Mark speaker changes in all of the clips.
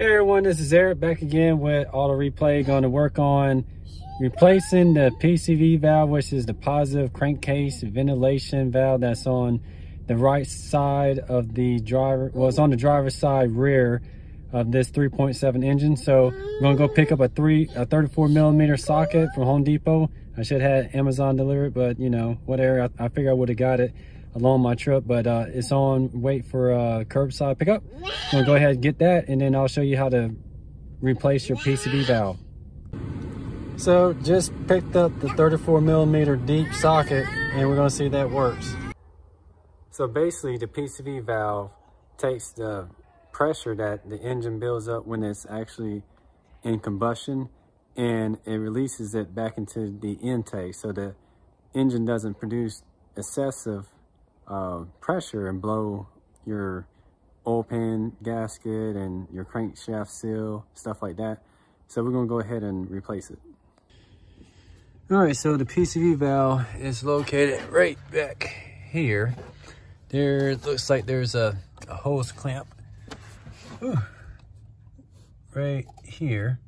Speaker 1: Hey everyone, this is Eric back again with Auto Replay. Going to work on replacing the PCV valve, which is the positive crankcase ventilation valve that's on the right side of the driver. Well, it's on the driver's side rear of this 3.7 engine. So I'm going to go pick up a 34 millimeter socket from Home Depot. I should have had Amazon delivered, but you know, whatever. I figure I would have got it along my trip, but it's on wait for curbside pickup. I'm gonna go ahead and get that, and then I'll show you how to replace your PCV valve. So just picked up the 34 millimeter deep socket, and we're gonna see if that works. So basically the PCV valve takes the pressure that the engine builds up when it's actually in combustion, and it releases it back into the intake, so the engine doesn't produce excessive pressure and blow your oil pan gasket and your crankshaft seal, stuff like that. So we're gonna go ahead and replace it. All right, so the PCV valve is located right back here. There, it looks like there's a hose clamp right here.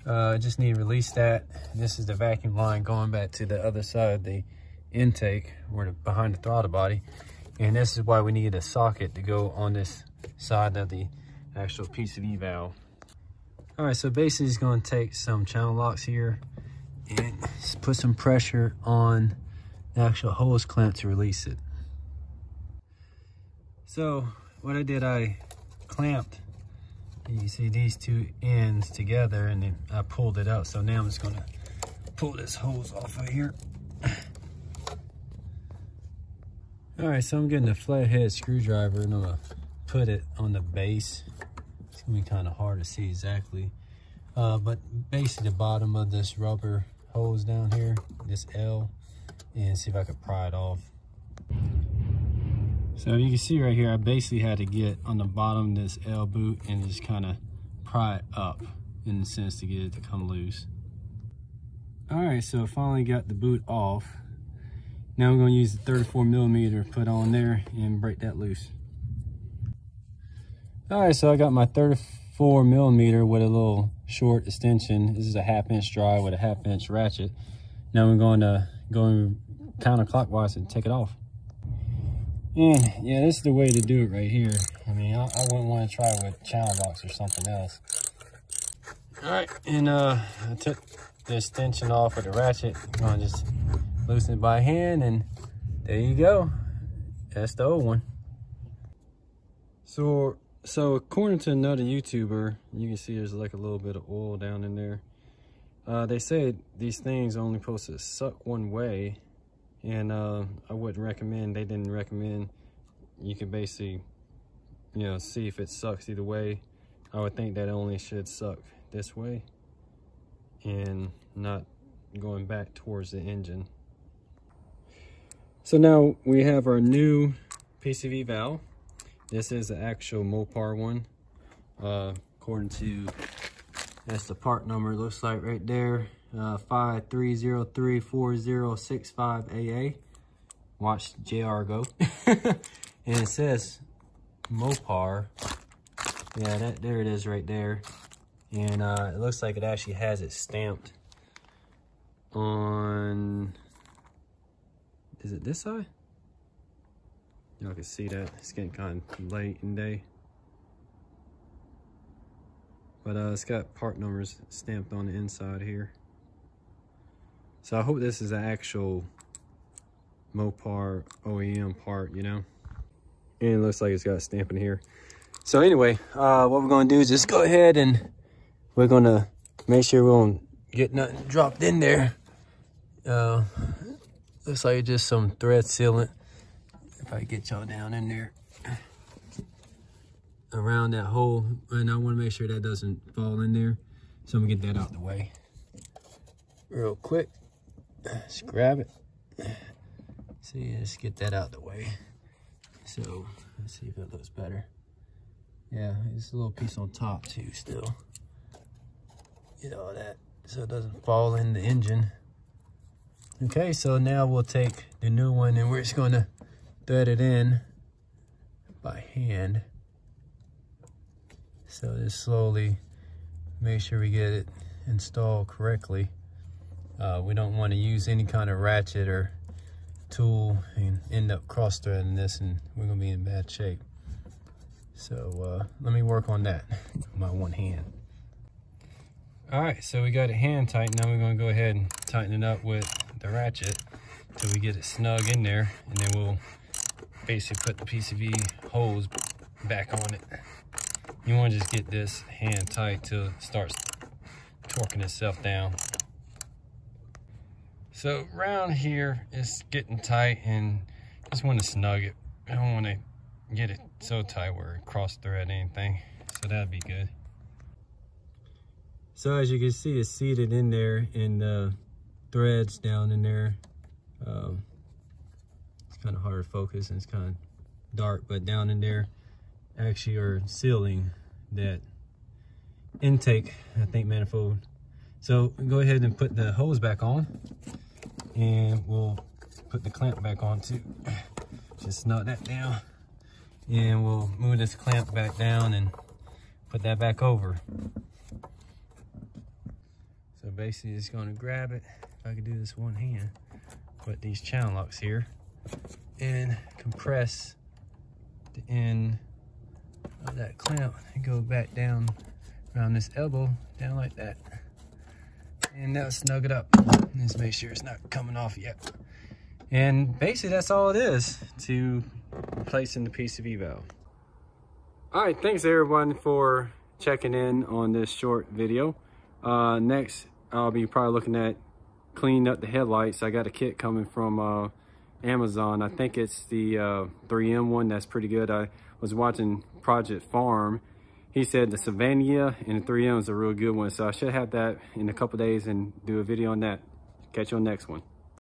Speaker 1: Just need to release that. This is the vacuum line going back to the other side of the intake, or behind the throttle body, and this is why we need a socket to go on this side of the actual PCV valve. All right, so basically it's going to take some channel locks here and put some pressure on the actual hose clamp to release it. So what I did, I clamped, you see these two ends together, and then I pulled it out. So now I'm just going to pull this hose off of here. All right, so I'm getting a flathead screwdriver, and I'm gonna put it on the base. It's gonna be kind of hard to see exactly, but basically the bottom of this rubber hose down here, this L, and see if I could pry it off. So you can see right here, I basically had to get on the bottom of this L boot and just kind of pry it up in the sense to get it to come loose. All right, so I finally got the boot off. Now I'm going to use the 34 millimeter put on there and break that loose. All right, so I got my 34 millimeter with a little short extension. This is a 1/2 inch drive with a 1/2 inch ratchet. Now I'm going to go counterclockwise and take it off. And yeah, this is the way to do it right here. I mean, I wouldn't want to try it with channel locks or something else. All right, and I took the extension off with the ratchet. I'm going to just loosen it by hand, and there you go. That's the old one. So according to another YouTuber, you can see there's like a little bit of oil down in there. They say these things are only supposed to suck one way, and I wouldn't recommend, they didn't recommend, you can basically, you know, see if it sucks either way. I would think that only should suck this way and not going back towards the engine. So now we have our new PCV valve. This is the actual Mopar one. According to, that's the part number, it looks like right there, 53034065AA. Watch JR go. And it says Mopar. Yeah, there it is right there. And it looks like it actually has it stamped on, is it this side? Y'all can see that. It's getting kind of late in the day. But it's got part numbers stamped on the inside here. So I hope this is an actual Mopar OEM part, you know? And it looks like it's got a stamp in here. So anyway, what we're gonna do is just go ahead and we're gonna make sure we don't get nothing dropped in there. Looks like just some thread sealant. If I get y'all down in there around that hole, and I want to make sure that doesn't fall in there, so I'm gonna get that out the way real quick. Just grab it. See, let's get that out the way. So let's see if it looks better. Yeah, it's a little piece on top too still. Get all that so it doesn't fall in the engine. Okay, so now we'll take the new one and we're just gonna thread it in by hand. So just slowly make sure we get it installed correctly. We don't want to use any kind of ratchet or tool and end up cross-threading this, and we're gonna be in bad shape. So let me work on that with my one hand. All right, so we got it hand tight. Now we're gonna go ahead and tighten it up with the ratchet till we get it snug in there, and then we'll basically put the PCV holes back on it. You want to just get this hand tight till it starts torquing itself down. So around here it's getting tight, and just want to snug it. I don't want to get it so tight where it cross thread anything, so that'd be good. So as you can see, it's seated in there, and the threads down in there. It's kind of hard to focus and it's kind of dark, but down in there actually are sealing that intake, I think, manifold. So go ahead and put the hose back on, and we'll put the clamp back on too. Just snug that down, and we'll move this clamp back down and put that back over. So basically it's going to grab it, if I could do this one hand, put these channel locks here and compress the end of that clamp and go back down around this elbow, down like that. And now snug it up. Just make sure it's not coming off yet. And basically that's all it is to replacing the PCV valve. All right, thanks everyone for checking in on this short video. Next, I'll be probably looking at cleaning up the headlights. I got a kit coming from Amazon. I think it's the 3M one. That's pretty good. I was watching Project Farm. He said the Savania and the 3M is a real good one. So I should have that in a couple days and do a video on that. Catch you on the next one.